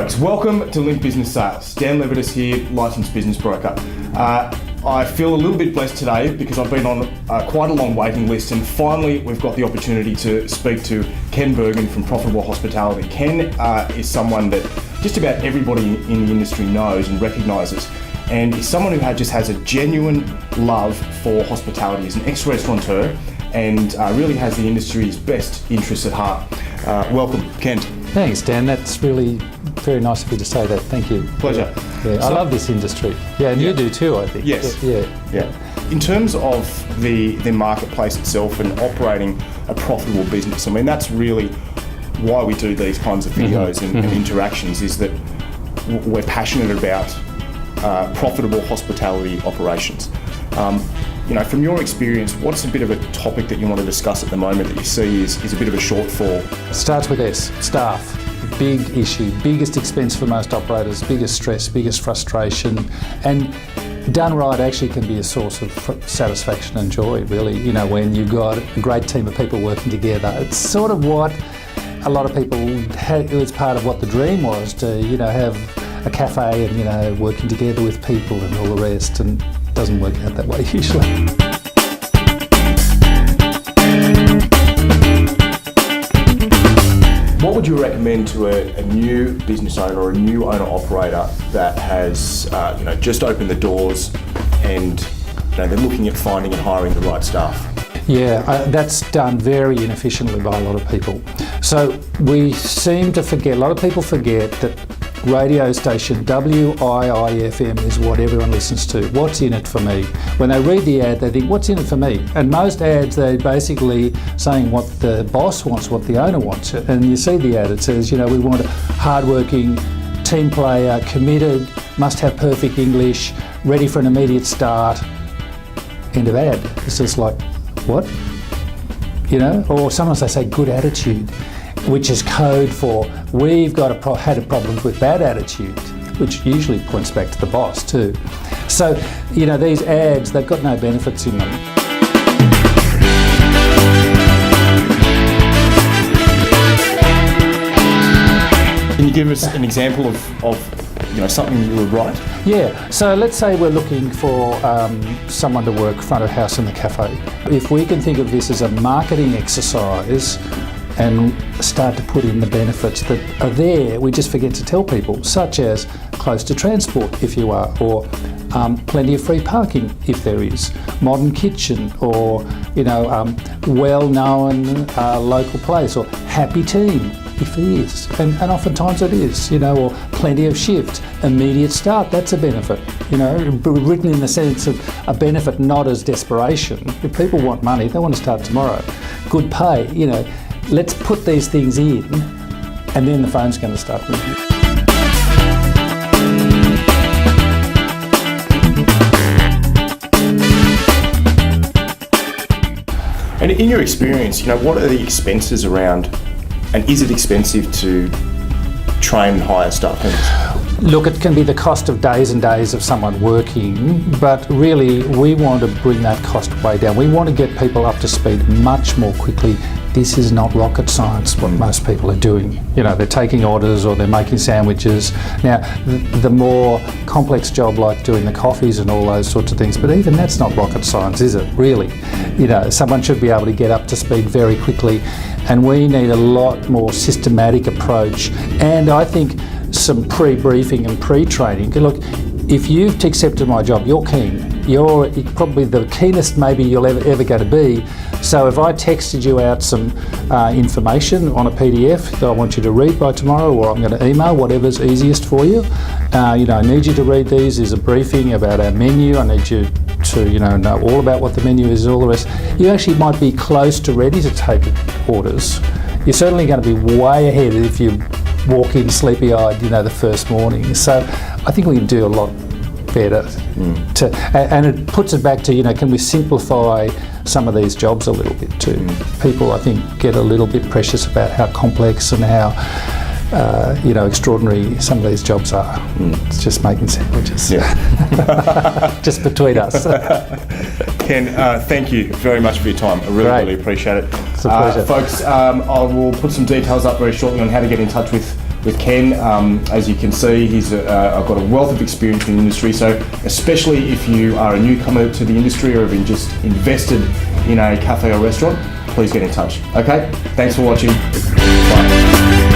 folks, welcome to Link Business Sales. Dan Levitus here, licensed business broker. I feel a little bit blessed today because I've been on quite a long waiting list, and finally we've got the opportunity to speak to Ken Burgin from Profitable Hospitality. Ken is someone that just about everybody in the industry knows and recognises, and is someone who just has a genuine love for hospitality. He's an ex-restaurateur and really has the industry's best interests at heart. Welcome, Ken. Thanks, Dan. That's really very nice of you to say that. Thank you. Pleasure. Yeah, I love this industry. Yeah, and you do too, I think. Yes. Yeah. In terms of the marketplace itself and operating a profitable business, I mean, that's really why we do these kinds of videos and interactions, is that we're passionate about profitable hospitality operations. From your experience, what's a bit of a topic that you want to discuss at the moment that you see is a bit of a shortfall? It starts with S, staff. Big issue, biggest expense for most operators, biggest stress, biggest frustration, and done right actually can be a source of satisfaction and joy, really, when you've got a great team of people working together. It's sort of what a lot of people had. It was part of what the dream was, to have a cafe and working together with people and all the rest, and it doesn't work out that way usually. What would you recommend to a new business owner or a new owner-operator that has just opened the doors and they're looking at finding and hiring the right staff? Yeah, that's done very inefficiently by a lot of people. So we seem to forget, a lot of people forget that radio station WIIFM is what everyone listens to. What's in it for me? When they read the ad, they think, what's in it for me? And most ads, they're basically saying what the boss wants, what the owner wants. And you see the ad, it says, we want a hardworking team player, committed, must have perfect English, ready for an immediate start. End of ad. It's just like, what? Or sometimes they say good attitude, which is code for we've got had a problem with bad attitude, which usually points back to the boss too. So, these ads, they've got no benefits in them. Can you give us an example of something you would write? Yeah, so let's say we're looking for someone to work front of house in the cafe. If we can think of this as a marketing exercise and start to put in the benefits that are there, we just forget to tell people, such as close to transport if you are, or plenty of free parking if there is, modern kitchen, or well-known local place, or happy team if it is, and oftentimes it is, or plenty of shift, immediate start, that's a benefit, written in the sense of a benefit, not as desperation. If people want money, they want to start tomorrow. Good pay, let's put these things in, and then the phone's going to start ringing. And in your experience, what are the expenses around, and is it expensive to train and hire staff members? Look, it can be the cost of days and days of someone working, but really we want to bring that cost way down. We want to get people up to speed much more quickly. This is not rocket science, what most people are doing. They're taking orders or they're making sandwiches. Now, the more complex job like doing the coffees and all those sorts of things, but even that's not rocket science, is it, really? Someone should be able to get up to speed very quickly, and we need a lot more systematic approach, and I think some pre-briefing and pre-training. Look, if you've accepted my job, you're keen. You're probably the keenest maybe you'll ever go to be. So if I texted you out some information on a PDF that I want you to read by tomorrow, or I'm going to email, whatever's easiest for you. I need you to read these. There's a briefing about our menu. I need you to know all about what the menu is, all the rest. You actually might be close to ready to take orders. You're certainly going to be way ahead if you walk in sleepy-eyed, the first morning. So I think we can do a lot better. And it puts it back to, can we simplify some of these jobs a little bit too? People, I think, get a little bit precious about how complex and how extraordinary some of these jobs are. It's just making sandwiches. Yeah. Just between us. Ken, thank you very much for your time. I really appreciate it. It's a pleasure. Folks, I will put some details up very shortly on how to get in touch with with Ken. As you can see, I've got a wealth of experience in the industry, so especially if you are a newcomer to the industry or have been just invested in a cafe or restaurant, please get in touch. Okay, thanks for watching. Bye.